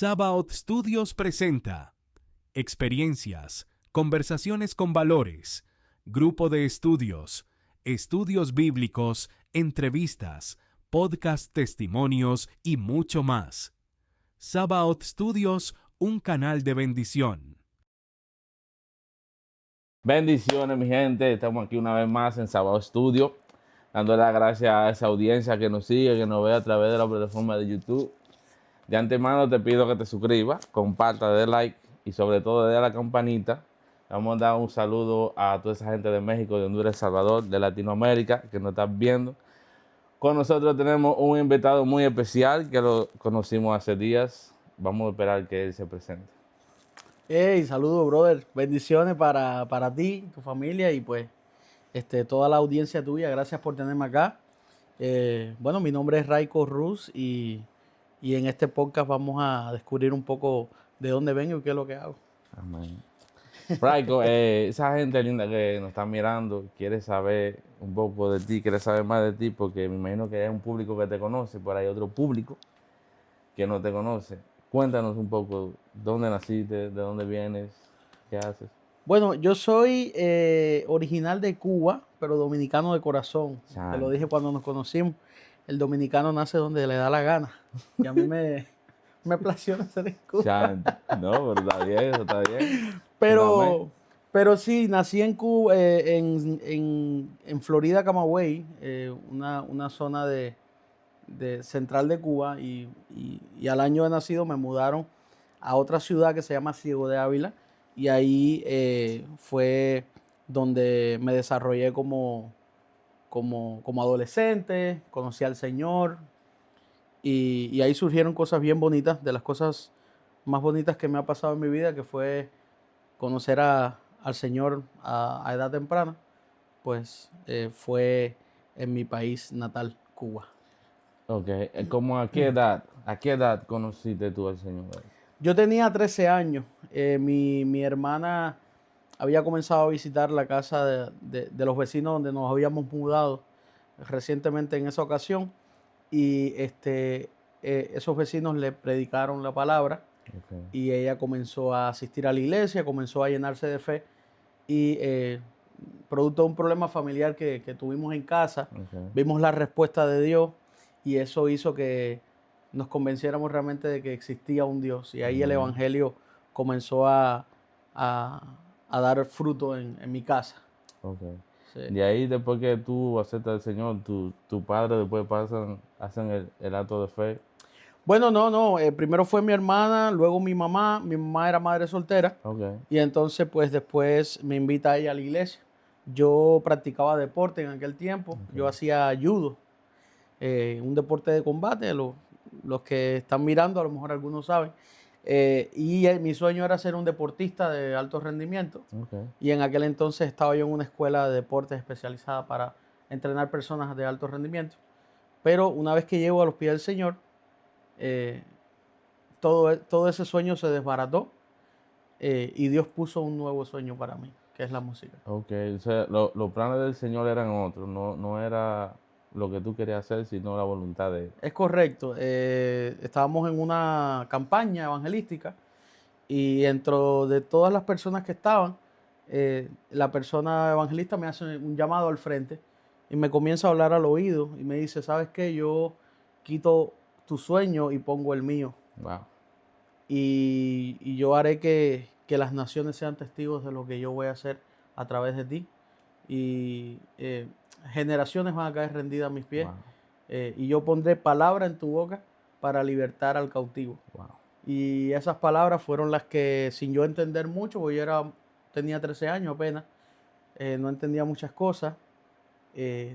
Sabaoth Studios presenta experiencias, conversaciones con valores, grupo de estudios, estudios bíblicos, entrevistas, podcast testimonios y mucho más. Sabaoth Studios, un canal de bendición. Bendiciones, mi gente. Estamos aquí una vez más en Sabaoth Studio, dando las gracias a esa audiencia que nos sigue, que nos ve a través de la plataforma de YouTube. De antemano te pido que te suscribas, compartas, dé like y sobre todo dé a la campanita. Vamos a dar un saludo a toda esa gente de México, de Honduras, El Salvador, de Latinoamérica que nos están viendo. Con nosotros tenemos un invitado muy especial que lo conocimos hace días. Vamos a esperar que él se presente. Hey, saludos, brother. Bendiciones para ti, tu familia y pues toda la audiencia tuya. Gracias por tenerme acá. Bueno, mi nombre es Raico Ruz y en este podcast vamos a descubrir un poco de dónde vengo y qué es lo que hago. Amén. Raico, esa gente linda que nos está mirando quiere saber un poco de ti, quiere saber más de ti, porque me imagino que hay un público que te conoce, pero hay otro público que no te conoce. Cuéntanos un poco, ¿dónde naciste? ¿De dónde vienes? ¿Qué haces? Bueno, yo soy original de Cuba, pero dominicano de corazón. Te lo dije cuando nos conocimos. El dominicano nace donde le da la gana. Y a mí me plació nacer en Cuba. Chanti. No, pero está bien, eso está bien. Pero sí, nací en Cuba, en Florida, Camagüey, una zona de central de Cuba, y al año de nacido me mudaron a otra ciudad que se llama Ciego de Ávila, y ahí fue donde me desarrollé como adolescente, conocí al Señor, y ahí surgieron cosas bien bonitas, de las cosas más bonitas que me ha pasado en mi vida, que fue conocer al Señor a edad temprana, pues fue en mi país natal, Cuba. Ok, ¿cómo a qué edad conociste tú al Señor? Yo tenía 13 años. Mi hermana había comenzado a visitar la casa de los vecinos donde nos habíamos mudado recientemente en esa ocasión, y esos vecinos le predicaron la palabra. Okay. Y ella comenzó a asistir a la iglesia, comenzó a llenarse de fe, y producto de un problema familiar que tuvimos en casa, vimos la respuesta de Dios, y eso hizo que nos convenciéramos realmente de que existía un Dios, y ahí el evangelio comenzó a dar fruto en mi casa. Okay. Sí. De ahí, después que tú aceptas al Señor, tu padre después hacen el acto de fe. Bueno, no. Primero fue mi hermana, luego mi mamá. Mi mamá era madre soltera. Okay. Y entonces, pues después me invita a ella a la iglesia. Yo practicaba deporte en aquel tiempo. Okay. Yo hacía judo, un deporte de combate. Los que están mirando, a lo mejor algunos saben. Mi sueño era ser un deportista de alto rendimiento. Okay. Y en aquel entonces estaba yo en una escuela de deportes especializada para entrenar personas de alto rendimiento. Pero una vez que llego a los pies del Señor, todo ese sueño se desbarató, y Dios puso un nuevo sueño para mí, que es la música. Ok, o sea, los planes del Señor eran otros, no era lo que tú querías hacer, sino la voluntad de Él. Es correcto. Estábamos en una campaña evangelística, y dentro de todas las personas que estaban, la persona evangelista me hace un llamado al frente y me comienza a hablar al oído y me dice: ¿sabes qué? Yo quito tu sueño y pongo el mío. Wow. Y yo haré que las naciones sean testigos de lo que yo voy a hacer a través de ti. Y generaciones van a caer rendidas a mis pies. Wow. Y yo pondré palabra en tu boca para libertar al cautivo. Wow. Y esas palabras fueron las que, sin yo entender mucho, porque yo tenía 13 años apenas, no entendía muchas cosas,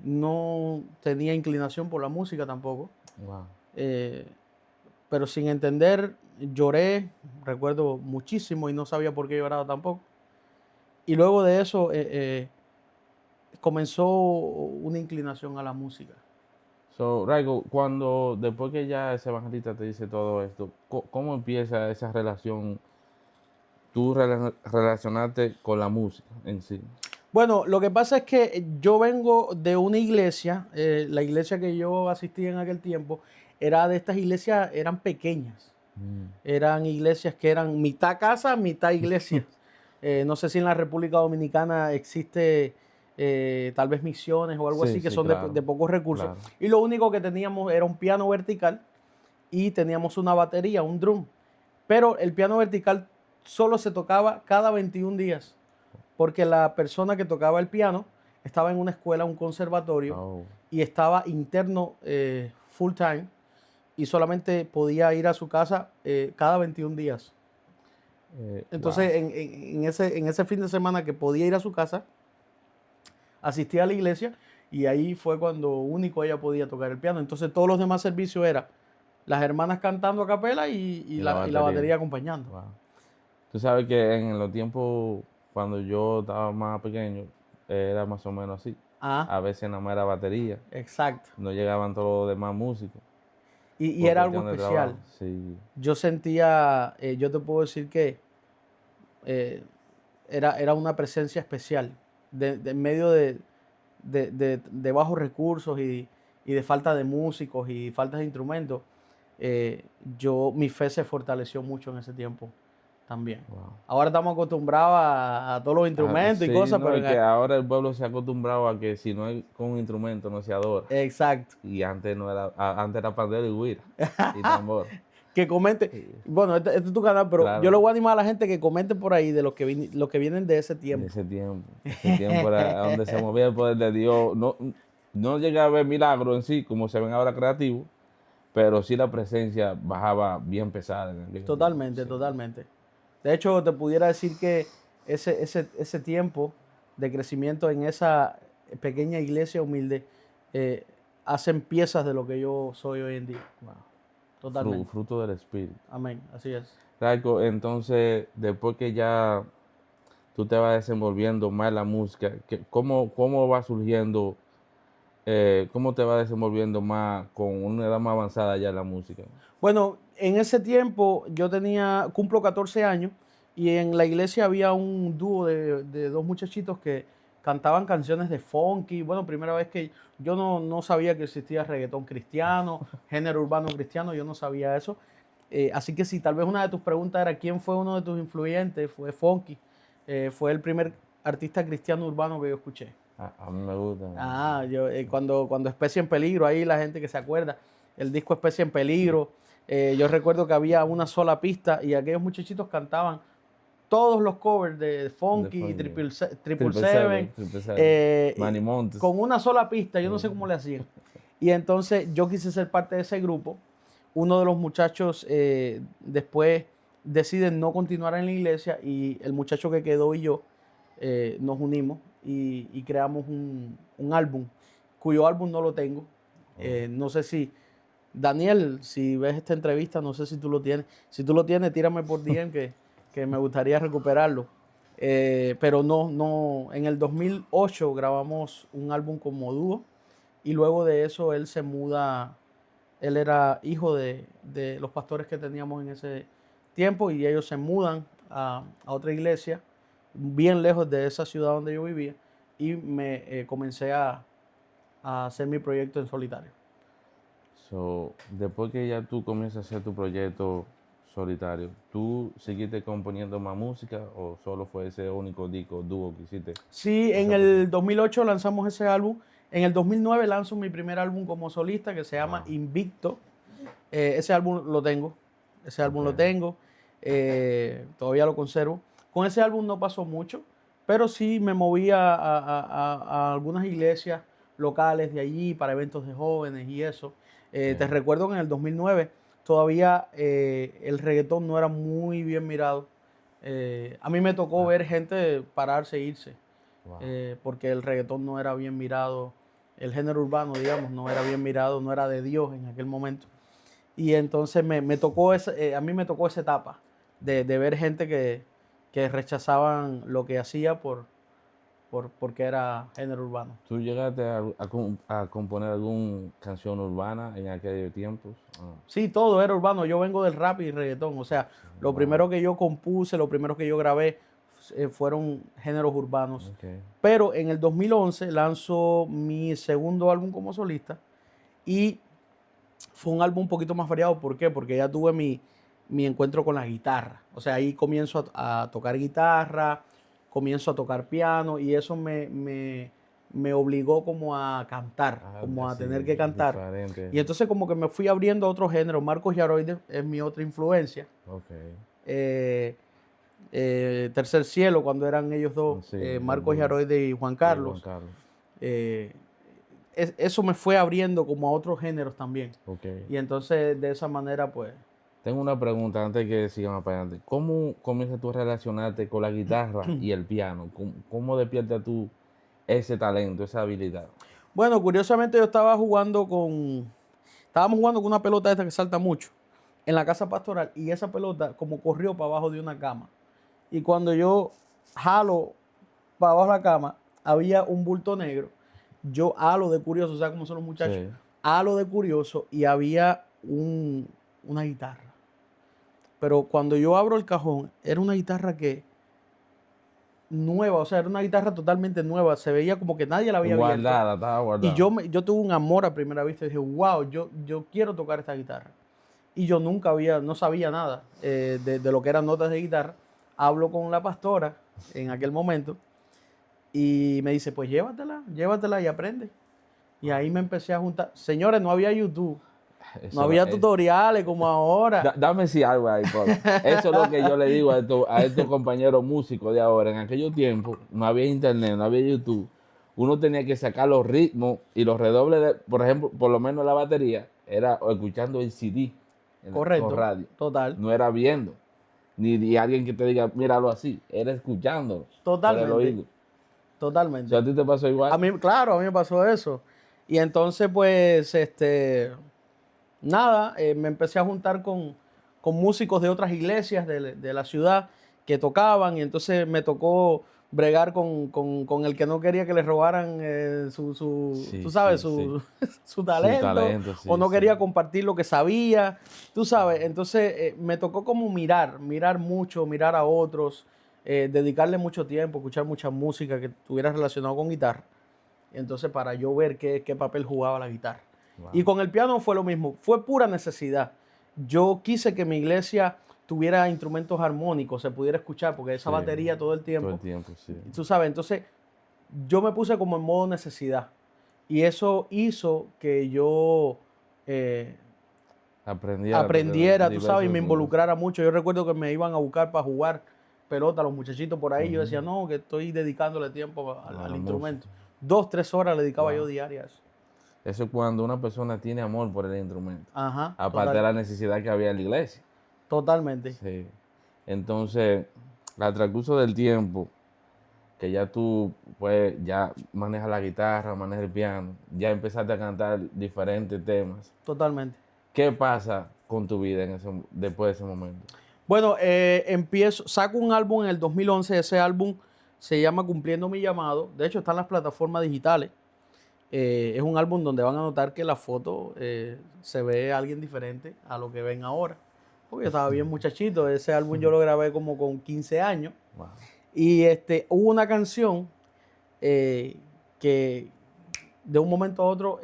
no tenía inclinación por la música tampoco. Wow. Pero sin entender, lloré, recuerdo muchísimo, y no sabía por qué lloraba tampoco. Y luego de eso comenzó una inclinación a la música. So, Raico, después que ya ese evangelista te dice todo esto, ¿cómo empieza esa relación, tú relacionarte con la música en sí? Bueno, lo que pasa es que yo vengo de una iglesia, la iglesia que yo asistí en aquel tiempo, era de estas iglesias, eran pequeñas. Eran iglesias que eran mitad casa, mitad iglesia. No sé si en la República Dominicana existe tal vez misiones o algo Sí, así, que sí, son claro, de pocos recursos. claro. Y lo único que teníamos era un piano vertical y teníamos una batería, un drum. Pero el piano vertical solo se tocaba cada 21 días, porque la persona que tocaba el piano estaba en una escuela, un conservatorio, Oh, y estaba interno full time y solamente podía ir a su casa cada 21 días. Entonces, wow. en ese fin de semana que podía ir a su casa, asistía a la iglesia y ahí fue cuando único ella podía tocar el piano. Entonces, todos los demás servicios eran las hermanas cantando a capela Y y la batería acompañando. Wow. Tú sabes que en los tiempos, cuando yo estaba más pequeño, era más o menos así. Ah, A veces nada más era batería, exacto. no llegaban todos los demás músicos Y por era algo cuestión de trabajo. especial. Sí, Yo sentía, yo te puedo decir que eh, era una presencia especial en medio de bajos recursos y de falta de músicos y falta de instrumentos. Mi fe se fortaleció mucho en ese tiempo también. wow. Ahora estamos acostumbrados a todos los instrumentos y Sí, cosas, no, pero y que ahora el pueblo se ha acostumbrado a que si no hay con un instrumento no se adora. exacto. Y antes no era, antes era pandero y güira y tambor. Que comente. Sí, Bueno, este es tu canal, pero yo le claro, voy a animar a la gente que comente por ahí de los que vienen de ese de tiempo. ese tiempo era donde se movía el poder de Dios. No, no llegué a ver milagros en sí, como se ven ahora creativos, pero sí la presencia bajaba bien pesada en aquel tiempo. Totalmente, Sí. totalmente. De hecho, te pudiera decir que ese tiempo de crecimiento en esa pequeña iglesia humilde eh, hacen piezas de lo que yo soy hoy en día. Wow. Totalmente. Fruto del Espíritu. Amén. Así es. Raico, entonces, después que ya tú te vas desenvolviendo más en la música, ¿cómo va surgiendo, cómo te vas desenvolviendo más con una edad más avanzada ya en la música? Bueno, en ese tiempo cumplo 14 años y en la iglesia había un dúo de dos muchachitos que cantaban canciones de funky. Bueno, primera vez que yo no sabía que existía reggaetón cristiano, género urbano cristiano, yo no sabía eso. Así que si tal vez una de tus preguntas era quién fue uno de tus influyentes, fue Funky. Fue el primer artista cristiano urbano que yo escuché. A mí me gusta. Cuando Especie en Peligro, ahí la gente que se acuerda, el disco Especie en Peligro, yo recuerdo que había una sola pista y aquellos muchachitos cantaban todos los covers de De Funky, Funky. Triple Seven, Triple Seven. eh, Manny Montes. con una sola pista, yo no sé cómo le hacían. Y entonces yo quise ser parte de ese grupo. Uno de los muchachos después deciden no continuar en la iglesia y el muchacho que quedó y yo nos unimos y creamos un álbum, cuyo álbum no lo tengo. No sé si, Daniel, si ves esta entrevista, no sé si tú lo tienes. Si tú lo tienes, tírame por DM que me gustaría recuperarlo. Pero no, en el 2008 grabamos un álbum como dúo y luego de eso él se muda. Él era hijo de los pastores que teníamos en ese tiempo y ellos se mudan a otra iglesia bien lejos de esa ciudad donde yo vivía y me comencé a hacer mi proyecto en solitario. So, después que ya tú comienzas a hacer tu proyecto solitario, ¿tú seguiste componiendo más música o solo fue ese único disco, dúo que hiciste? Sí, en Esa el 2008 lanzamos ese álbum. En el 2009 lanzo mi primer álbum como solista que se llama Wow. Invicto. Ese álbum lo tengo. Ese álbum lo Ok. tengo. Todavía lo conservo. Con ese álbum no pasó mucho, pero sí me moví a algunas iglesias locales de allí para eventos de jóvenes y eso. Te recuerdo que en el 2009 todavía el reggaetón no era muy bien mirado. A mí me tocó ver gente pararse e irse, Wow. porque el reggaetón no era bien mirado, el género urbano, digamos, no era bien mirado, no era de Dios en aquel momento. Y entonces me tocó a mí me tocó esa etapa de ver gente que rechazaban lo que hacía porque era género urbano. ¿Tú llegaste a componer alguna canción urbana en aquellos tiempos? Ah, Sí, todo era urbano. Yo vengo del rap y reggaetón. O sea, lo wow. primero que yo compuse, lo primero que yo grabé fueron géneros urbanos. Ok. Pero en el 2011 lanzo mi segundo álbum como solista y fue un álbum un poquito más variado. ¿Por qué? Porque ya tuve mi encuentro con la guitarra. O sea, ahí comienzo a tocar guitarra, comienzo a tocar piano y eso me obligó como a cantar, como a sí, tener que cantar. diferente. Y entonces como que me fui abriendo a otro género. Marcos Yaroide es mi otra influencia. Ok. Tercer Cielo, cuando eran ellos dos, Sí, Marcos Yaroide y Juan Carlos. Juan Carlos. Eso me fue abriendo como a otros géneros también. Ok. Y entonces de esa manera pues... Tengo una pregunta antes de que sigamos para adelante. ¿Cómo comienzas tú a relacionarte con la guitarra y el piano? ¿Cómo despiertas tú ese talento, esa habilidad? Bueno, curiosamente yo estábamos jugando con una pelota esta que salta mucho en la casa pastoral y esa pelota como corrió para abajo de una cama. Y cuando yo jalo para abajo de la cama, había un bulto negro. Yo halo de curioso, o sea, como son los muchachos, Sí. halo de curioso y había una guitarra. Pero cuando yo abro el cajón, era una guitarra que nueva, o sea, era una guitarra totalmente nueva. Se veía como que nadie la había abierto. Guardada, estaba guardada. Y yo tuve un amor a primera vista. Y dije, wow, yo quiero tocar esta guitarra. Y yo no sabía nada de lo que eran notas de guitarra. Hablo con la pastora en aquel momento y me dice, pues llévatela y aprende. Y ahí me empecé a juntar. Señores, no había YouTube. No había tutoriales como ahora. Dame si algo ahí, Pablo. Eso es lo que yo le digo a estos compañeros músicos de ahora. En aquellos tiempos no había internet, no había YouTube. Uno tenía que sacar los ritmos y los redobles, por ejemplo, por lo menos la batería, era escuchando el CD. Correcto. Por radio. Total. No era viendo. Ni alguien que te diga, míralo así. Era escuchándolo. Totalmente. Por el oído. Totalmente. O sea, ¿a ti te pasó igual? Claro, a mí me pasó eso. Y entonces, pues, nada, me empecé a juntar con músicos de otras iglesias de la ciudad que tocaban y entonces me tocó bregar con el que no quería que le robaran tú sabes, su talento, o no quería compartir lo que sabía, tú sabes. Entonces me tocó como mirar mucho, mirar a otros, dedicarle mucho tiempo, escuchar mucha música que estuviera relacionado con guitarra. Entonces para yo ver qué papel jugaba la guitarra. Wow. Y con el piano fue lo mismo, fue pura necesidad. Yo quise que mi iglesia tuviera instrumentos armónicos, se pudiera escuchar, porque esa batería todo el tiempo. Todo el tiempo, sí. Tú sabes, entonces yo me puse como en modo necesidad. Y eso hizo que yo aprendiera, tú sabes, y me involucrara mucho. Yo recuerdo que me iban a buscar para jugar pelota los muchachitos por ahí. Yo decía, no, que estoy dedicándole tiempo al instrumento. 2-3 horas le dedicaba yo diarias a eso. Eso es cuando una persona tiene amor por el instrumento. Ajá. Aparte de la necesidad que había en la iglesia. Totalmente. Sí. Entonces, al transcurso del tiempo, que ya tú pues ya manejas la guitarra, manejas el piano, ya empezaste a cantar diferentes temas. Totalmente. ¿Qué pasa con tu vida después de ese momento? Bueno, saco un álbum en el 2011. Ese álbum se llama Cumpliendo mi llamado. De hecho, está en las plataformas digitales. Es un álbum donde van a notar que la foto se ve a alguien diferente a lo que ven ahora. Porque yo estaba bien muchachito. Ese álbum yo lo grabé como con 15 años. Wow. Y hubo una canción que de un momento a otro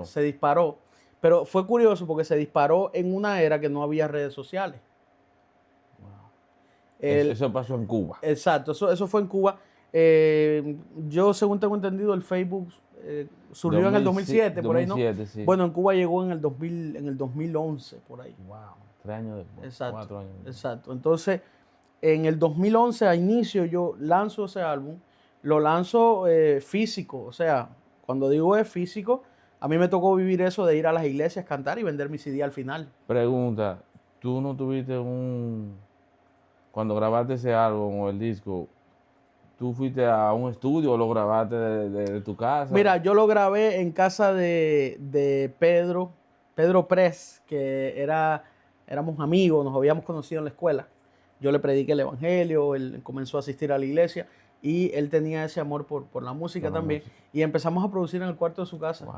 se disparó. Pero fue curioso porque se disparó en una era que no había redes sociales. Wow. Eso pasó en Cuba. Exacto, eso fue en Cuba. Yo, según tengo entendido, el Facebook surgió en el 2007, por ahí, ¿no? Sí. Bueno, en Cuba llegó en el 2011, por ahí. Wow, 3 años después. Exacto, 4 años después. Exacto. Entonces, en el 2011, a inicio, yo lanzo ese álbum. Lo lanzo físico. O sea, cuando digo es físico, a mí me tocó vivir eso de ir a las iglesias, cantar y vender mi CD al final. Pregunta, ¿tú no tuviste cuando grabaste ese álbum o el disco, tú fuiste a un estudio o lo grabaste de tu casa? Mira, yo lo grabé en casa de Pedro Press, que éramos amigos, nos habíamos conocido en la escuela. Yo le prediqué el evangelio, él comenzó a asistir a la iglesia y él tenía ese amor por la música también. Y empezamos a producir en el cuarto de su casa. Wow.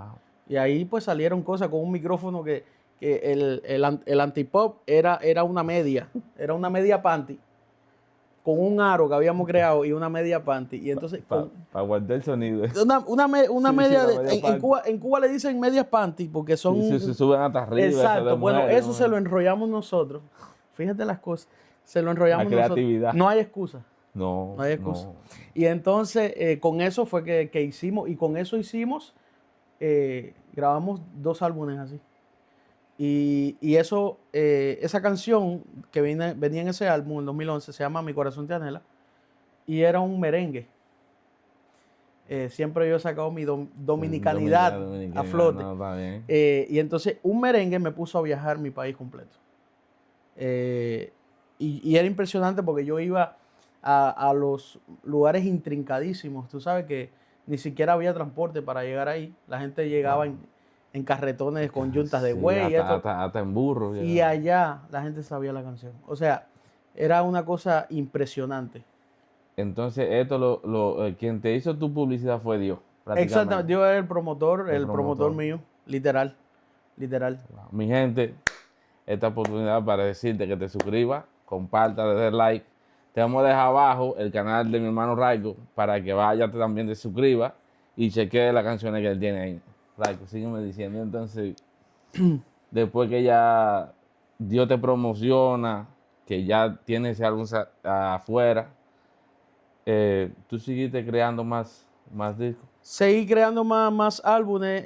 Y ahí pues salieron cosas con un micrófono que el antipop era una media panty, con un aro que habíamos creado y una media panty. Y entonces para guardar el sonido. Una media, en Cuba le dicen medias panty porque son... Sí, se suben hasta arriba. Exacto, bueno, eso se lo enrollamos nosotros Fíjate las cosas. Se lo La enrollamos nosotros. creatividad. No hay excusa. No, No hay excusa. no. Y entonces con eso fue que hicimos, y con eso hicimos, grabamos 2 álbumes así. Y eso, esa canción que venía en ese álbum en 2011 se llama Mi Corazón Te Anhela, y era un merengue. Siempre yo he sacado mi dominicanidad a flote. No, está bien. Y entonces un merengue me puso a viajar mi país completo. Y era impresionante porque yo iba a los lugares intrincadísimos. Tú sabes que ni siquiera había transporte para llegar ahí. La gente llegaba en carretones con yuntas de Sí, buey. hasta en burro. Y allá la gente sabía la canción. O sea, era una cosa impresionante. Entonces, esto quien te hizo tu publicidad fue Dios, prácticamente. Exactamente. Yo era el promotor promotor. mío. Literal. Literal. Wow. Mi gente, esta oportunidad para decirte que te suscribas, compartas, le des like. Te vamos a dejar abajo el canal de mi hermano Raico para que vayas también te suscribas y chequees las canciones que él tiene ahí. Raico, sígueme diciendo. Entonces, después que ya Dios te promociona, que ya tienes ese álbum afuera, tú seguiste creando más discos. Seguí creando más álbumes,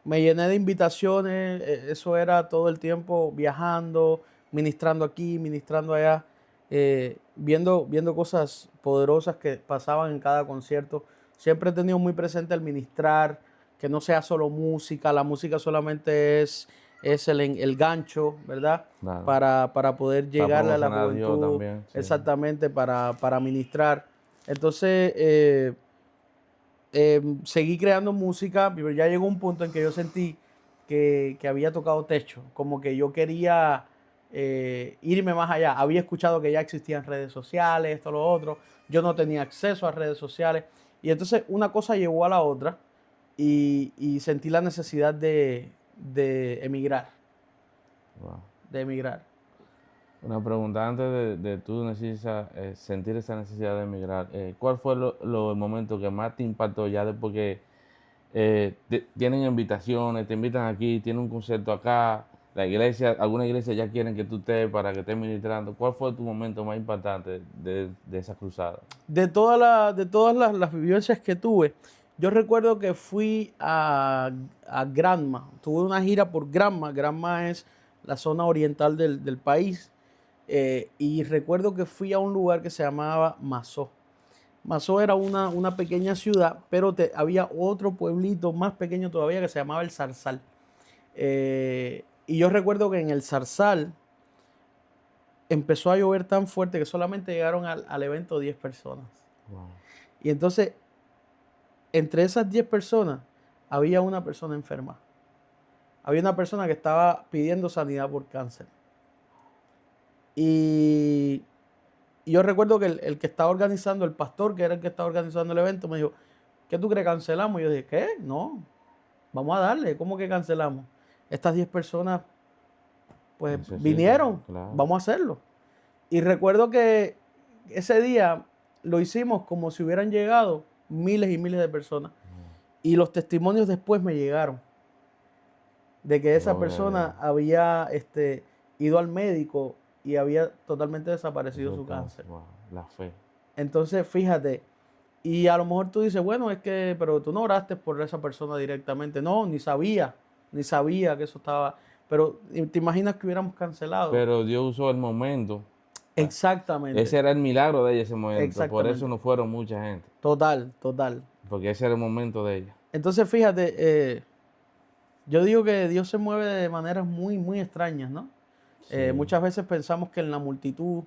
me llené de invitaciones, eso era todo el tiempo viajando, ministrando aquí, ministrando allá, viendo cosas poderosas que pasaban en cada concierto. Siempre he tenido muy presente el ministrar, que no sea solo música, la música solamente es el gancho, ¿verdad? Claro. Para poder llegarle a la promocionar a Dios juventud, también, sí. exactamente, para ministrar. Entonces, seguí creando música, pero ya llegó un punto en que yo sentí que había tocado techo, como que yo quería irme más allá. Había escuchado que ya existían redes sociales, esto, lo otro. Yo no tenía acceso a redes sociales. Y entonces una cosa llevó a la otra y sentí la necesidad de emigrar. Wow. De emigrar. Una pregunta antes de tú sentir esa necesidad de emigrar. ¿Cuál fue el momento que más te impactó ya después que tienen invitaciones, te invitan aquí, tienen un concierto acá, la iglesia, alguna iglesia ya quieren que tú estés para que estés ministrando? ¿Cuál fue tu momento más impactante de esa cruzada? De todas las vivencias que tuve, yo recuerdo que fui a Granma. Tuve una gira por Granma. Granma es la zona oriental del país. Y recuerdo que fui a un lugar que se llamaba Mazó. Mazó era una pequeña ciudad, pero había otro pueblito más pequeño todavía que se llamaba El Zarzal. Y yo recuerdo que en El Zarzal empezó a llover tan fuerte que solamente llegaron al evento 10 personas. Wow. Y entonces, entre esas 10 personas, había una persona enferma. Había una persona que estaba pidiendo sanidad por cáncer. Y yo recuerdo que el que estaba organizando, el pastor que era el que estaba organizando el evento, me dijo, ¿qué tú crees? ¿Cancelamos? Y yo dije, ¿qué? No, vamos a darle. ¿Cómo que cancelamos? Estas 10 personas, pues, vinieron, claro. Vamos a hacerlo. Y recuerdo que ese día lo hicimos como si hubieran llegado miles y miles de personas. Y los testimonios después me llegaron de que esa persona había ido al médico y había totalmente desaparecido su cáncer. Wow. La fe. Entonces, fíjate, y a lo mejor tú dices, bueno, pero tú no oraste por esa persona directamente. No, ni sabía que eso estaba. Pero te imaginas que hubiéramos cancelado. Pero Dios usó el momento. Exactamente. Ese era el milagro de ella, ese momento. Exactamente. Por eso no fueron mucha gente. Total. Porque ese era el momento de ella. Entonces, fíjate, yo digo que Dios se mueve de maneras muy, muy extrañas, ¿no? Sí. Muchas veces pensamos que en la multitud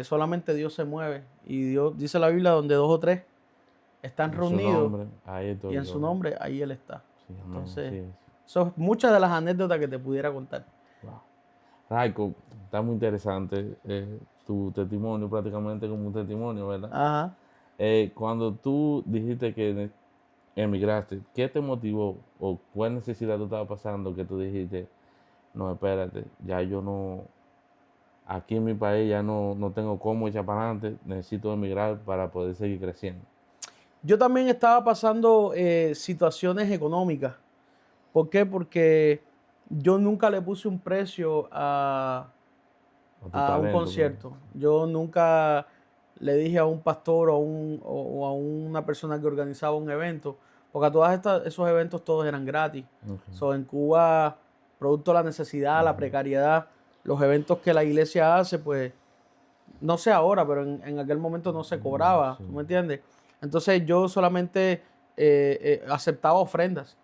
solamente Dios se mueve. Y Dios, dice la Biblia, donde 2 o 3 están reunidos. Y en su nombre, ahí Él está. Sí, entonces, son muchas de las anécdotas que te pudiera contar. Wow. Raico, está muy interesante tu testimonio, prácticamente como un testimonio, ¿verdad? Ajá. Cuando tú dijiste que emigraste, ¿qué te motivó o cuál necesidad tú estabas pasando que tú dijiste, no, espérate, ya yo no, aquí en mi país ya no tengo cómo echar para adelante, necesito emigrar para poder seguir creciendo? Yo también estaba pasando situaciones económicas. ¿Por qué? Porque yo nunca le puse un precio a Con tu a un talento, concierto. Yo nunca le dije a un pastor o a una persona que organizaba un evento, porque a esos eventos todos eran gratis. Ok. So, en Cuba, producto de la necesidad, la precariedad, los eventos que la iglesia hace, pues, no sé ahora, pero en aquel momento no se cobraba, Sí. ¿tú me entiendes? Entonces yo solamente aceptaba ofrendas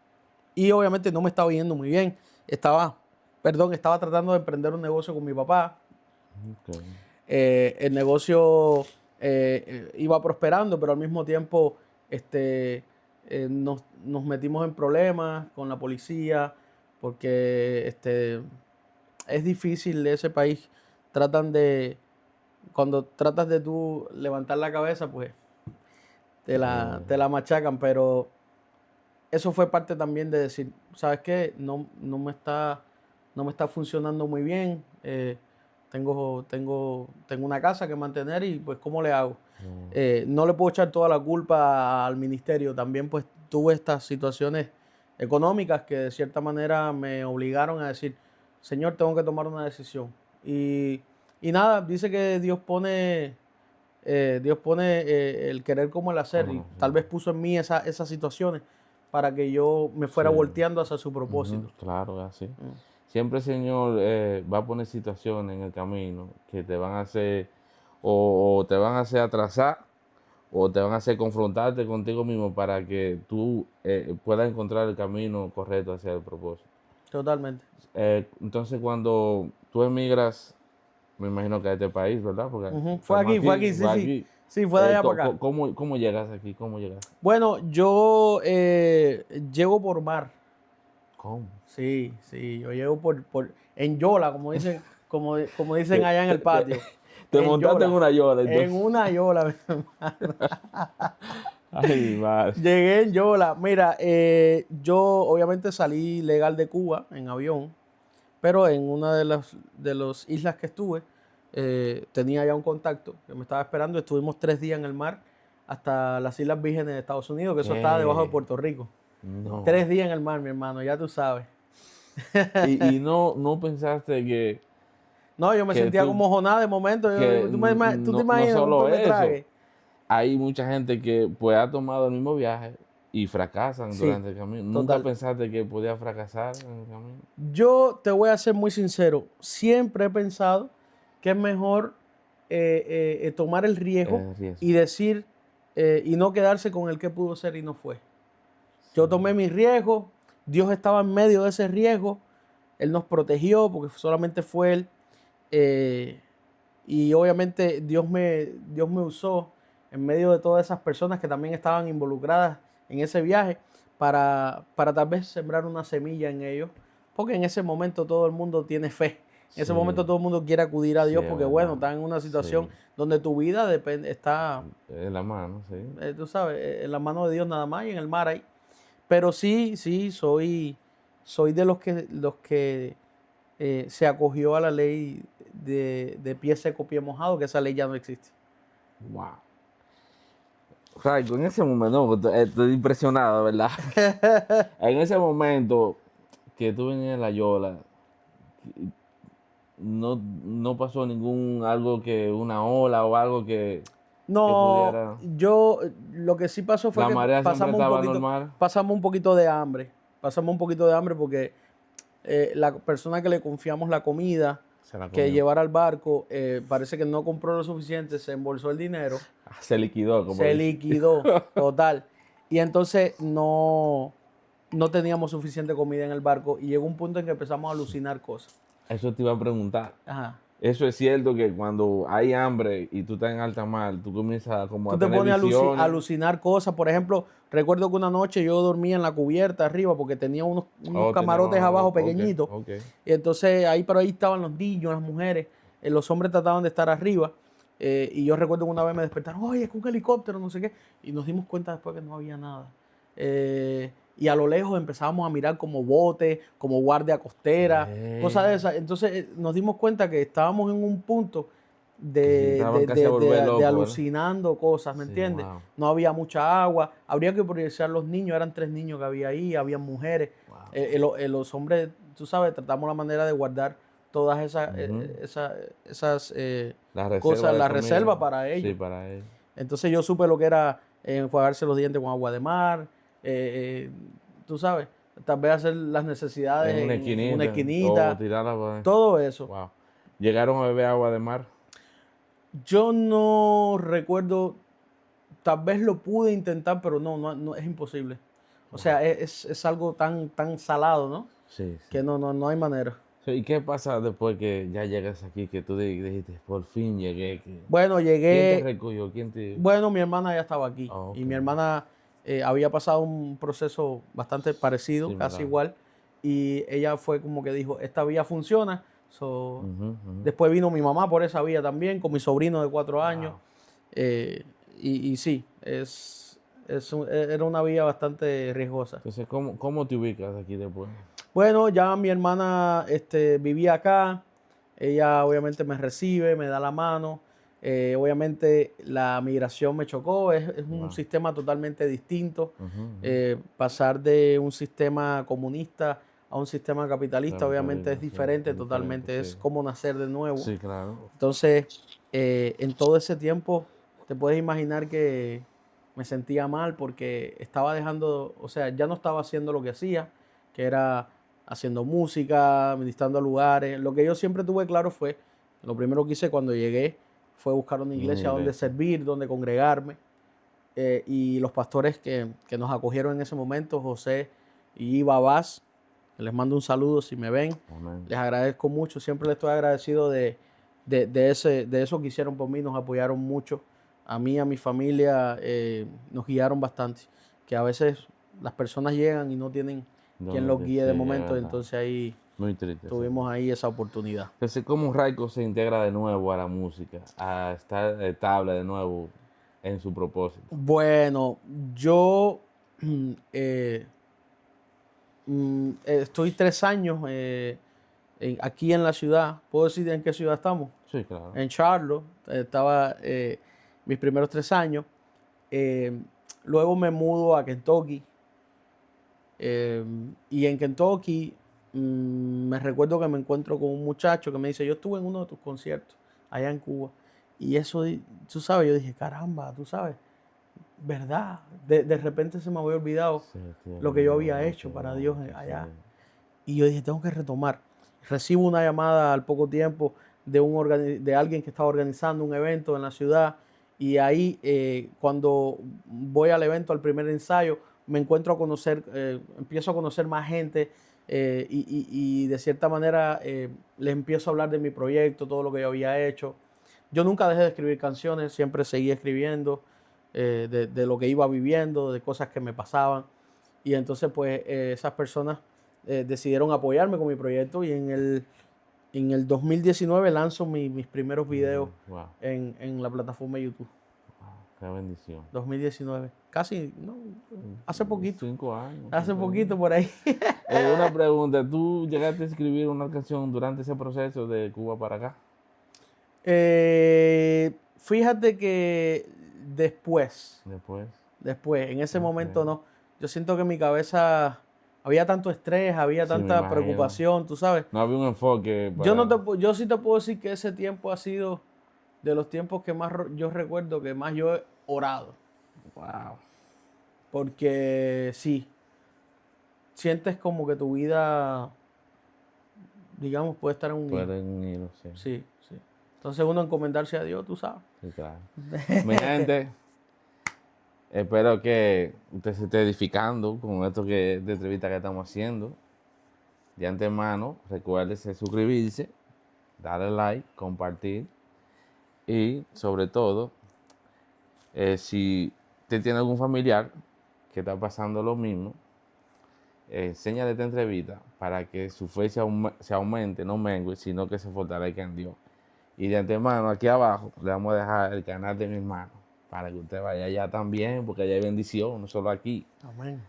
y obviamente no me estaba yendo muy bien. Estaba tratando de emprender un negocio con mi papá. Ok. El negocio iba prosperando, pero al mismo tiempo nos metimos en problemas con la policía porque es difícil de ese país. Cuando tratas de tú levantar la cabeza, pues te la machacan, pero eso fue parte también de decir, ¿sabes qué? No me está funcionando muy bien. Tengo una casa que mantener y pues ¿cómo le hago? No le puedo echar toda la culpa al ministerio. También pues tuve estas situaciones económicas que de cierta manera me obligaron a decir, Señor, tengo que tomar una decisión. Y nada, dice que Dios pone el querer como el hacer y tal vez puso en mí esas situaciones para que yo me fuera Sí. volteando hacia su propósito. Claro, es así. Mm. Siempre el Señor va a poner situaciones en el camino que te van a hacer o te van a hacer atrasar o te van a hacer confrontarte contigo mismo para que tú puedas encontrar el camino correcto hacia el propósito. Totalmente. Entonces cuando tú emigras, me imagino que a este país, ¿verdad? Porque Ujú. Fue estamos aquí, sí, fue sí. aquí. Sí, fue de allá para acá. ¿Cómo llegas aquí? ¿Cómo llegas? Bueno, yo llego por mar. ¿Cómo? Sí, sí, yo llego en Yola, como dicen Te, allá en te- el patio. te En montaste en Yola. una yola, En entonces. una Yola. Ay, mi madre. Llegué en Yola. Mira, yo obviamente salí legal de Cuba en avión, pero en una de las islas que estuve, tenía ya un contacto que me estaba esperando. Estuvimos 3 días en el mar hasta las Islas Vírgenes de Estados Unidos, que eso está debajo de ¿Qué? Puerto Rico. No. 3 días en el mar, mi hermano, ya tú sabes. Y no pensaste No, yo me que sentía tú, como Jonás de momento. que ¿Tú te no imaginas un solo montón de eso, trajes? hay mucha gente que pues ha tomado el mismo viaje y fracasan Sí, durante el camino. ¿Nunca total. pensaste que podía fracasar en el camino? Yo te voy a ser muy sincero. Siempre he pensado que es mejor tomar el riesgo Riesgo. y decir y no quedarse con el que pudo ser y no fue. Yo tomé mi riesgo. Dios estaba en medio de ese riesgo. Él nos protegió porque solamente fue Él. eh, y obviamente Dios me usó en medio de todas esas personas que también estaban involucradas en ese viaje para tal vez sembrar una semilla en ellos, porque en ese momento todo el mundo tiene fe. En ese momento Sí, todo el mundo quiere acudir a sí, Dios es porque, bueno, verdad. están en una situación Sí, donde tu vida está, en la mano, sí. tú sabes, en la mano de Dios nada más y en el mar ahí. Pero sí, sí, soy de los que se acogió a la ley de pie seco, pie mojado, que esa ley ya no existe. Wow. Raico, en ese momento, no, estoy impresionado, ¿verdad? En ese momento que tú venías en la Yola, no pasó una ola o algo que No, pudiera. lo que sí pasó fue La que marea siempre estaba normal. pasamos un poquito de hambre. Pasamos un poquito de hambre porque la persona que le confiamos la comida Se la que comió. llevara al barco, parece que no compró lo suficiente, se embolsó el dinero, Se liquidó, como se dice. liquidó, total. Y entonces no teníamos suficiente comida en el barco y llegó un punto en que empezamos a alucinar cosas. Eso te iba a preguntar. Ajá. Eso es cierto que cuando hay hambre y tú estás en alta mar, tú comienzas como Tú a te tener pones a visiones. alucinar cosas. Por ejemplo, recuerdo que una noche yo dormía en la cubierta arriba porque tenía unos Oh, camarotes abajo pequeñitos. ok. Y entonces pero ahí estaban los niños, las mujeres. Los hombres trataban de estar arriba. Y yo recuerdo que una vez me despertaron, oye, es un helicóptero, no sé qué. Y nos dimos cuenta después que no había nada. Y a lo lejos empezábamos a mirar como botes, como guardia costera, cosas de esas. Entonces nos dimos cuenta que estábamos en un punto Que se estaban casi a volver de locos, ¿verdad? alucinando cosas, ¿me Sí, entiendes? wow. No había mucha agua, habría que priorizar los niños, eran 3 niños que había ahí, había mujeres. Wow. Los hombres, tú sabes, tratamos la manera de guardar todas esas, cosas, la reserva para ellos. Sí, para ellos. Entonces yo supe lo que era enjuagarse los dientes con agua de mar, tú sabes, tal vez hacer las necesidades En una esquinita. o tirarla por ahí. todo eso. Wow. ¿Llegaron a beber agua de mar? Yo no recuerdo, tal vez lo pude intentar, pero no es imposible. O sea, es algo tan salado, ¿no? Sí. Que no hay manera. ¿Y qué pasa después que ya llegas aquí, que tú dijiste, por fin llegué? Bueno, llegué. ¿Quién te recogió? Bueno, mi hermana ya estaba aquí. Oh, okay. Y mi hermana había pasado un proceso bastante parecido, casi igual. Y ella fue como que dijo, esta vía funciona. Después vino mi mamá por esa vía también, con mi sobrino de 4 años. Y sí, era una vía bastante riesgosa. Entonces, ¿cómo te ubicas aquí después? Bueno, ya mi hermana vivía acá. Ella obviamente me recibe, me da la mano. Obviamente la migración me chocó. Es un sistema totalmente distinto. Pasar de un sistema comunista a un sistema capitalista, obviamente es diferente totalmente. Es como nacer de nuevo. Sí, claro. Entonces, en todo ese tiempo, te puedes imaginar que me sentía mal porque estaba dejando, o sea, ya no estaba haciendo lo que hacía, que era haciendo música, ministrando a lugares. Lo que yo siempre tuve claro fue, lo primero que hice cuando llegué fue buscar una iglesia donde servir, donde congregarme. Y los pastores que nos acogieron en ese momento, José y Babás, les mando un saludo si me ven. Amén. Les agradezco mucho, siempre les estoy agradecido de eso que hicieron por mí, nos apoyaron mucho. A mí, a mi familia, nos guiaron bastante. Que a veces las personas llegan y no tienen quien los guíe de momento, entonces ahí muy triste, tuvimos ahí esa oportunidad. Entonces, ¿cómo Raico se integra de nuevo a la música, a estar estable de nuevo en su propósito? Bueno, yo estoy 3 años aquí en la ciudad. ¿Puedo decir en qué ciudad estamos? Sí, claro. En Charlotte. Estaba mis primeros 3 años. Luego me mudo a Kentucky. Y en Kentucky me recuerdo que me encuentro con un muchacho que me dice, yo estuve en uno de tus conciertos allá en Cuba. Y eso, tú sabes, yo dije, caramba, tú sabes, ¿verdad? De repente se me había olvidado lo que yo había hecho para Dios allá. Y yo dije, tengo que retomar. Recibo una llamada al poco tiempo de alguien que estaba organizando un evento en la ciudad. Y ahí, cuando voy al evento, al primer ensayo, me encuentro a conocer, empiezo a conocer más gente y de cierta manera les empiezo a hablar de mi proyecto, todo lo que yo había hecho. Yo nunca dejé de escribir canciones, siempre seguí escribiendo de lo que iba viviendo, de cosas que me pasaban. Y entonces pues esas personas decidieron apoyarme con mi proyecto y en el 2019 lanzo mis primeros videos en la plataforma de YouTube. Qué bendición. 2019. Casi, no, hace poquito. 5 años. Hace poquito por ahí. Una pregunta, ¿tú llegaste a escribir una canción durante ese proceso de Cuba para acá? Fíjate que después, en ese momento no. Yo siento que en mi cabeza había tanto estrés, había tanta preocupación, tú sabes. No había un enfoque. Yo sí te puedo decir que ese tiempo ha sido de los tiempos que más yo recuerdo, que más yo he orado. Wow. Porque sí, sientes como que tu vida, digamos, puede estar en un hilo. Sí. Entonces uno encomendarse a Dios, tú sabes. Sí, claro. Mi gente, espero que usted se esté edificando con esto de entrevista que estamos haciendo. De antemano, recuérdese suscribirse, darle like, compartir. Y sobre todo, si usted tiene algún familiar que está pasando lo mismo, enséñale esta entrevista para que su fe se aumente, no mengue, sino que se fortalezca en Dios. Y de antemano, aquí abajo, le vamos a dejar el canal de mi hermano para que usted vaya allá también, porque allá hay bendición, no solo aquí. Amén.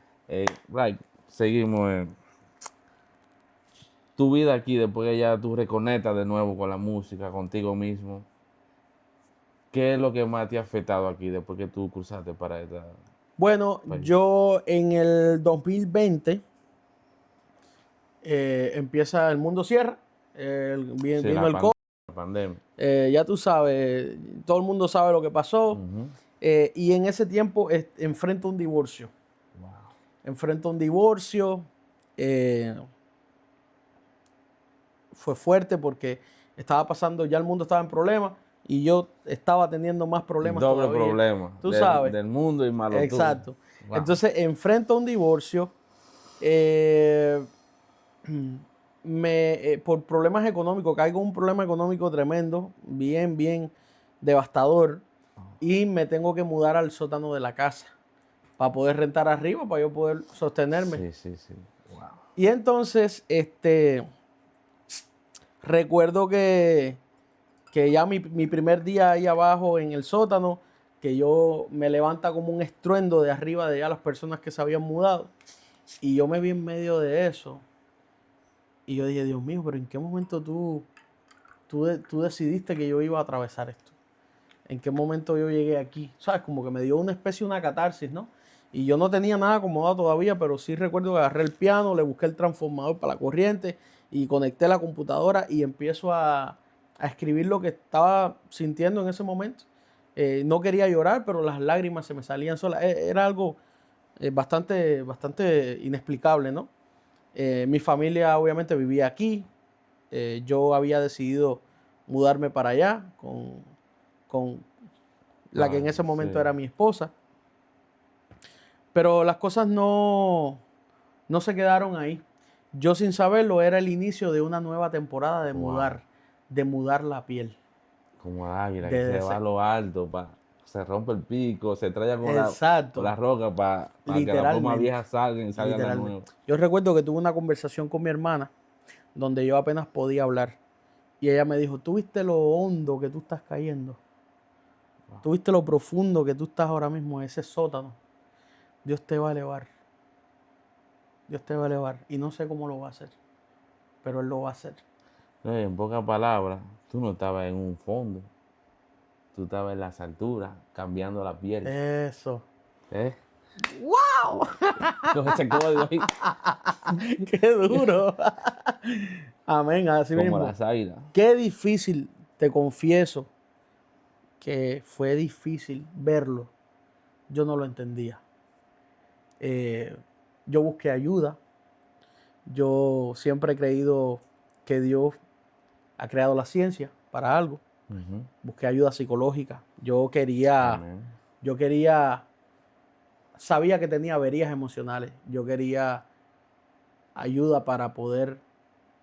Seguimos tu vida aquí, después que ya tú reconectas de nuevo con la música, contigo mismo. ¿Qué es lo que más te ha afectado aquí después que tú cruzaste para esta? Bueno, yo en el 2020 empieza El Mundo Cierra. vino el COVID. La pandemia. Ya tú sabes, todo el mundo sabe lo que pasó. Ujú. Y en ese tiempo enfrento un divorcio. Wow. Enfrento un divorcio. Fue fuerte porque estaba pasando, ya el mundo estaba en problemas y yo estaba teniendo más problemas Doble todavía. problema. Tú sabes. Del mundo y malo tú. Exacto. Wow. Entonces enfrento un divorcio. Por problemas económicos, caigo en un problema económico tremendo, bien devastador, y me tengo que mudar al sótano de la casa para poder rentar arriba, para yo poder sostenerme. Sí. Wow. Y entonces, recuerdo que ya mi primer día ahí abajo en el sótano, que yo me levanta como un estruendo de arriba de ya las personas que se habían mudado, y yo me vi en medio de eso. Y yo dije, Dios mío, pero ¿en qué momento tú decidiste que yo iba a atravesar esto? ¿En qué momento yo llegué aquí? ¿Sabes? Como que me dio una especie, una catarsis, ¿no? Y yo no tenía nada acomodado todavía, pero sí recuerdo que agarré el piano, le busqué el transformador para la corriente y conecté la computadora y empiezo a escribir lo que estaba sintiendo en ese momento. No quería llorar, pero las lágrimas se me salían solas. Era algo bastante inexplicable, ¿no? Mi familia obviamente vivía aquí. Yo había decidido mudarme para allá con la que en ese momento Sí. era mi esposa. Pero las cosas no se quedaron ahí. Yo sin saberlo era el inicio de una nueva temporada de Wow. mudar la piel. Como el águila que De se va a lo alto, se rompe el pico, se trae con la roca para que la forma vieja salga y salga la nueva. Yo recuerdo que tuve una conversación con mi hermana donde yo apenas podía hablar. Y ella me dijo, ¿tú viste lo hondo que tú estás cayendo? Wow. ¿Tú viste lo profundo que tú estás ahora mismo en ese sótano? Dios te va a elevar. Dios te va a elevar. Y no sé cómo lo va a hacer, pero Él lo va a hacer. No, en pocas palabras, tú no estabas en un fondo, tú estabas en las alturas, cambiando la piel. Eso. ¿Eh? ¡Wow! Con ese código ahí, ¡Qué duro! Amén, así como mismo. las águilas. Qué difícil, te confieso, que fue difícil verlo. Yo no lo entendía. Yo busqué ayuda. Yo siempre he creído que Dios ha creado la ciencia para algo. Ujú. Busqué ayuda psicológica. Amén. Sabía que tenía averías emocionales. Yo quería ayuda para poder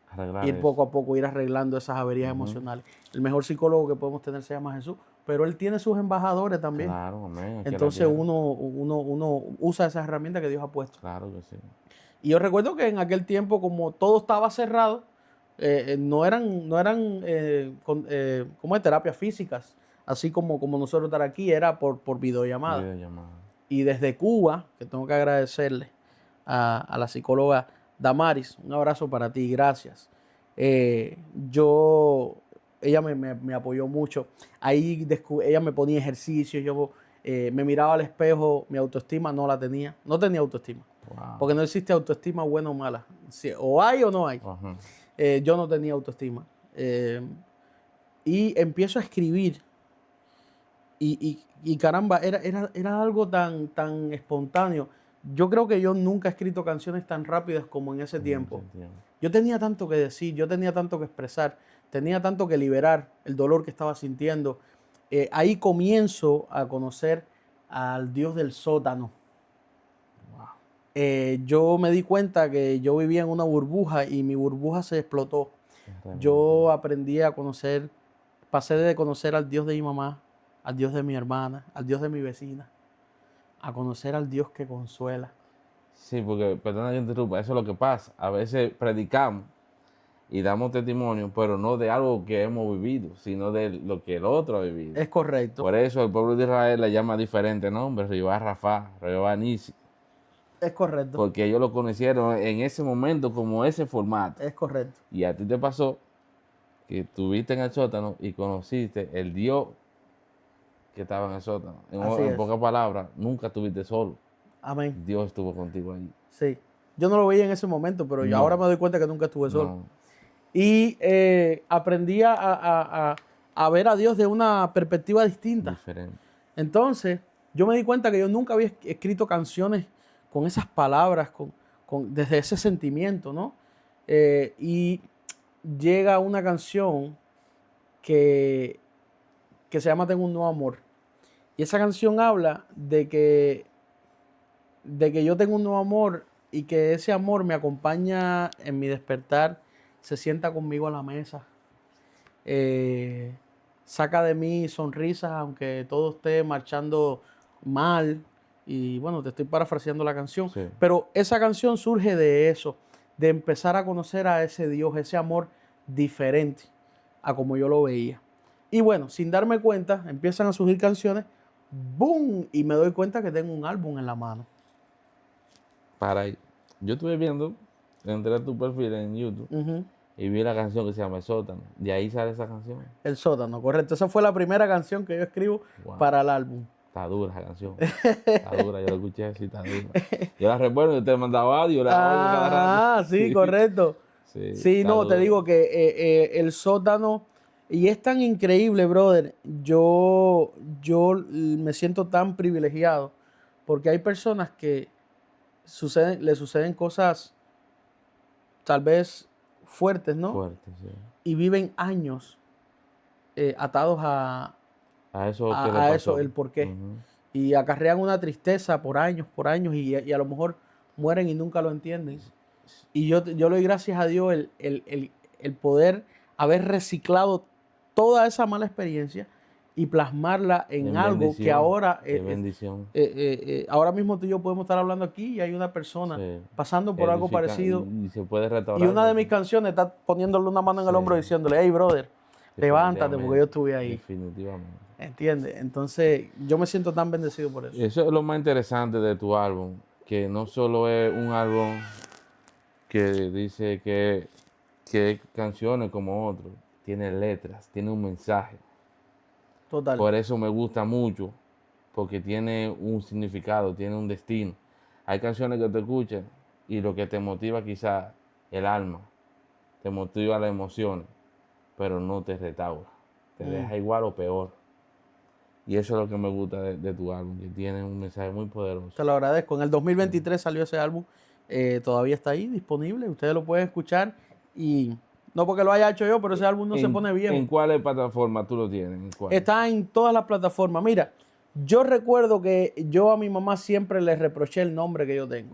Arreglar ir eso. poco a poco, ir arreglando esas averías emocionales. El mejor psicólogo que podemos tener se llama Jesús, pero Él tiene sus embajadores también. Claro, amén. Aquí Entonces la tierra. uno usa esas herramientas que Dios ha puesto. Claro que sí. Y yo recuerdo que en aquel tiempo, como todo estaba cerrado, no eran como de terapias físicas, así como nosotros estar aquí, era por videollamada. Videollamada. Y desde Cuba, que tengo que agradecerle a la psicóloga Damaris, un abrazo para ti, gracias. Ella me apoyó mucho. Ahí ella me ponía ejercicios, yo me miraba al espejo, mi autoestima no la tenía, no tenía autoestima. Wow. Porque no existe autoestima buena o mala. O hay o no hay. Ajá. Yo no tenía autoestima. Y empiezo a escribir. Y caramba, era algo tan espontáneo. Yo creo que yo nunca he escrito canciones tan rápidas como en ese tiempo. Yo tenía tanto que decir, yo tenía tanto que expresar, tenía tanto que liberar el dolor que estaba sintiendo. Ahí comienzo a conocer al Dios del sótano. Yo me di cuenta que yo vivía en una burbuja y mi burbuja se explotó. Yo aprendí a conocer, pasé de conocer al Dios de mi mamá, al Dios de mi hermana, al Dios de mi vecina, a conocer al Dios que consuela. Sí, porque, perdona que interrumpa, eso es lo que pasa. A veces predicamos y damos testimonio, pero no de algo que hemos vivido, sino de lo que el otro ha vivido. Es correcto. Por eso el pueblo de Israel le llama diferente nombre, Jehová Rafa, Jehová Nisi. Es correcto. Porque ellos lo conocieron en ese momento como ese formato. Es correcto. Y a ti te pasó que estuviste en el sótano y conociste el Dios que estaba en el sótano. En pocas palabras, nunca estuviste solo. Amén. Dios estuvo contigo ahí. Sí. Yo no lo veía en ese momento, pero yo ahora me doy cuenta que nunca estuve solo. No. Y aprendí a ver a Dios de una perspectiva distinta. Diferente. Entonces, yo me di cuenta que yo nunca había escrito canciones con esas palabras, desde ese sentimiento, ¿no? Y llega una canción que se llama Tengo un nuevo amor. Y esa canción habla de que yo tengo un nuevo amor y que ese amor me acompaña en mi despertar, se sienta conmigo a la mesa, saca de mí sonrisas aunque todo esté marchando mal. Y bueno, te estoy parafraseando la canción, Sí. pero esa canción surge de eso, de empezar a conocer a ese Dios, ese amor diferente a como yo lo veía. Y bueno, sin darme cuenta, empiezan a surgir canciones, ¡boom! Y me doy cuenta que tengo un álbum en la mano. Para ahí. Yo estuve viendo, entré a tu perfil en YouTube Ujú. y vi la canción que se llama El Sótano. De ahí sale esa canción. El Sótano, correcto. Esa fue la primera canción que yo escribo Wow. para el álbum. Está dura esa canción. Está dura, yo la escuché, sí, está dura. Yo la recuerdo, yo te mandaba audio, la oigo cada rato. Ah, sí, correcto. Sí, Sí, está no, te dura. digo que El Sótano, y es tan increíble, brother. Yo me siento tan privilegiado porque hay personas que le suceden cosas tal vez fuertes, ¿no? Fuerte, sí. Y viven años atados A eso que le a pasó. eso, el por qué. Ujú. Y acarrean una tristeza por años, y a lo mejor mueren y nunca lo entienden. Y yo le doy gracias a Dios el poder haber reciclado toda esa mala experiencia y plasmarla en algo bendición, que ahora, qué bendición. ahora mismo tú y yo podemos estar hablando aquí y hay una persona Sí. pasando por algo Edifica- parecido. Y se puede restaurar. Y una de mis canciones está poniéndole una mano en el Sí. hombro diciéndole, hey, brother, levántate porque Definitivamente, yo estuve ahí. Definitivamente. ¿Entiendes? Entonces, yo me siento tan bendecido por eso. Eso es lo más interesante de tu álbum, que no solo es un álbum que dice que canciones como otros, tiene letras, tiene un mensaje. Total. Por eso me gusta mucho, porque tiene un significado, tiene un destino. Hay canciones que te escuchan y lo que te motiva quizás el alma, te motiva las emociones, pero no te restaura, te deja igual o peor. Y eso es lo que me gusta de tu álbum, que tiene un mensaje muy poderoso. Te lo agradezco. En el 2023 salió ese álbum. Todavía está ahí disponible. Ustedes lo pueden escuchar. Y no porque lo haya hecho yo, pero ese álbum no se pone viejo. ¿En cuáles plataformas tú lo tienes? ¿En cuál? Está en todas las plataformas. Mira, yo recuerdo que yo a mi mamá siempre le reproché el nombre que yo tengo.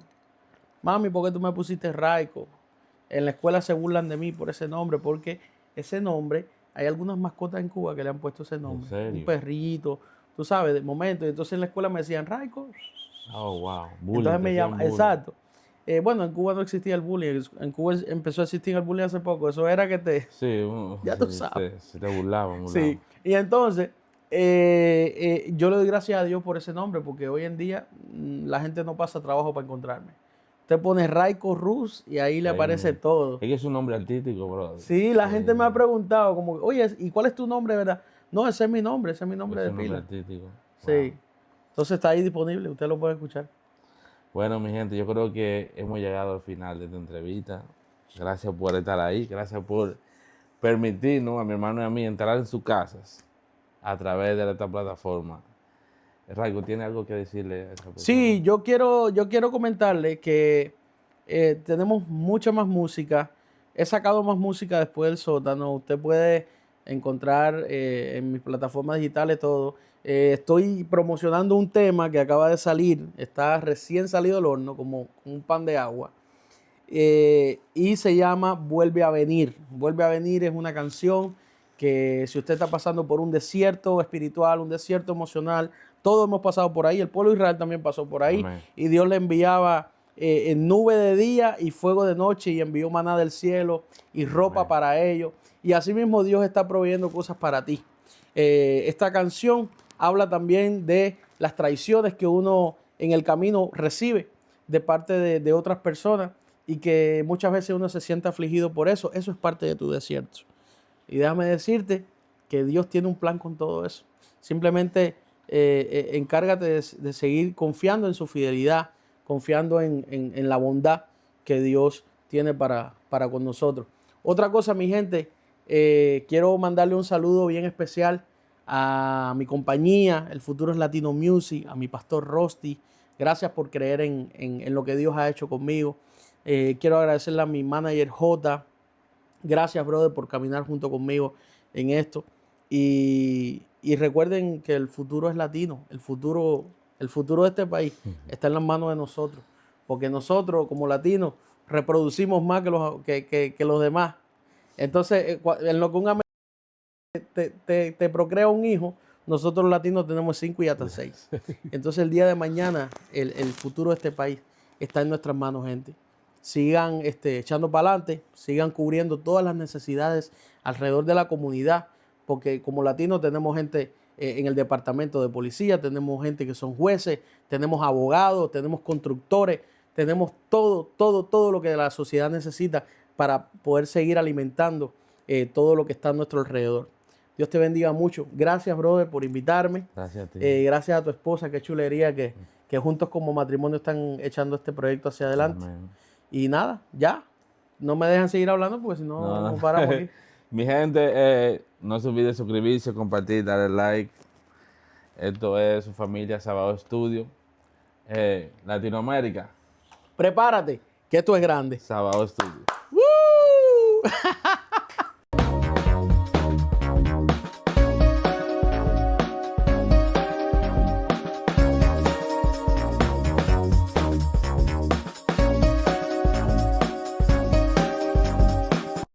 Mami, ¿por qué tú me pusiste Raico? En la escuela se burlan de mí por ese nombre, porque ese nombre, hay algunas mascotas en Cuba que le han puesto ese nombre. serio? Un perrito, tú sabes, de momento. Y entonces en la escuela me decían Raico. Oh, wow. Entonces me llaman, bullying. exacto. Bueno, en Cuba no existía el bullying. En Cuba empezó a existir el bullying hace poco. Eso era que te... Sí, Ya tú sabes. Se te burlaban. Sí. Y entonces, yo le doy gracias a Dios por ese nombre, porque hoy en día la gente no pasa trabajo para encontrarme. Usted pone Raico Rus y ahí le aparece todo. Es que es un nombre artístico, bro. Sí, la gente me ha preguntado, como, oye, ¿y cuál es tu nombre, verdad? No, ese es mi nombre de Es un pila. nombre artístico. Sí. Wow. Entonces está ahí disponible, usted lo puede escuchar. Bueno, mi gente, yo creo que hemos llegado al final de esta entrevista. Gracias por estar ahí, gracias por permitirnos a mi hermano y a mí entrar en sus casas a través de esta plataforma. Raico, ¿tiene algo que decirle a esa persona? Sí, yo quiero comentarle que tenemos mucha más música. He sacado más música después del Sótano. Usted puede encontrar en mis plataformas digitales todo. Estoy promocionando un tema que acaba de salir. Está recién salido del horno, como un pan de agua. Y se llama Vuelve a venir. Vuelve a venir es una canción que si usted está pasando por un desierto espiritual, un desierto emocional, todos hemos pasado por ahí. El pueblo de Israel también pasó por ahí. Amén. Y Dios le enviaba en nube de día y fuego de noche, y envió maná del cielo y ropa Amén. para ellos. Y así mismo Dios está proveyendo cosas para ti. Esta canción habla también de las traiciones que uno en el camino recibe de parte de otras personas, y que muchas veces uno se siente afligido por eso. Eso es parte de tu desierto. Y déjame decirte que Dios tiene un plan con todo eso. Simplemente encárgate de seguir confiando en su fidelidad, confiando en la bondad que Dios tiene para con nosotros. Otra cosa, mi gente, quiero mandarle un saludo bien especial a mi compañía, El Futuro es Latino Music, a mi pastor Rosti. Gracias por creer en lo que Dios ha hecho conmigo. Quiero agradecerle a mi manager J. Gracias, brother, por caminar junto conmigo en esto. Y recuerden que el futuro es latino. El futuro de este país está en las manos de nosotros. Porque nosotros, como latinos, reproducimos más que los demás. Entonces, en lo que un americano te procrea un hijo, nosotros los latinos tenemos 5 y hasta 6. Entonces, el día de mañana, el futuro de este país está en nuestras manos, gente. Sigan echando para adelante, sigan cubriendo todas las necesidades alrededor de la comunidad, porque como latinos tenemos gente en el departamento de policía, tenemos gente que son jueces, tenemos abogados, tenemos constructores, tenemos todo lo que la sociedad necesita para poder seguir alimentando todo lo que está a nuestro alrededor. Dios te bendiga mucho. Gracias, brother, por invitarme. Gracias a ti. Gracias a tu esposa, qué chulería que juntos como matrimonio están echando este proyecto hacia adelante. Amén. Y nada, ya. No me dejan seguir hablando porque si no, nos paramos aquí. Mi gente, no se olvide suscribirse, compartir, darle like. Esto es su familia Sábado Estudio. Latinoamérica, Prepárate, que esto es grande. Sábado Estudio. ¡Woo!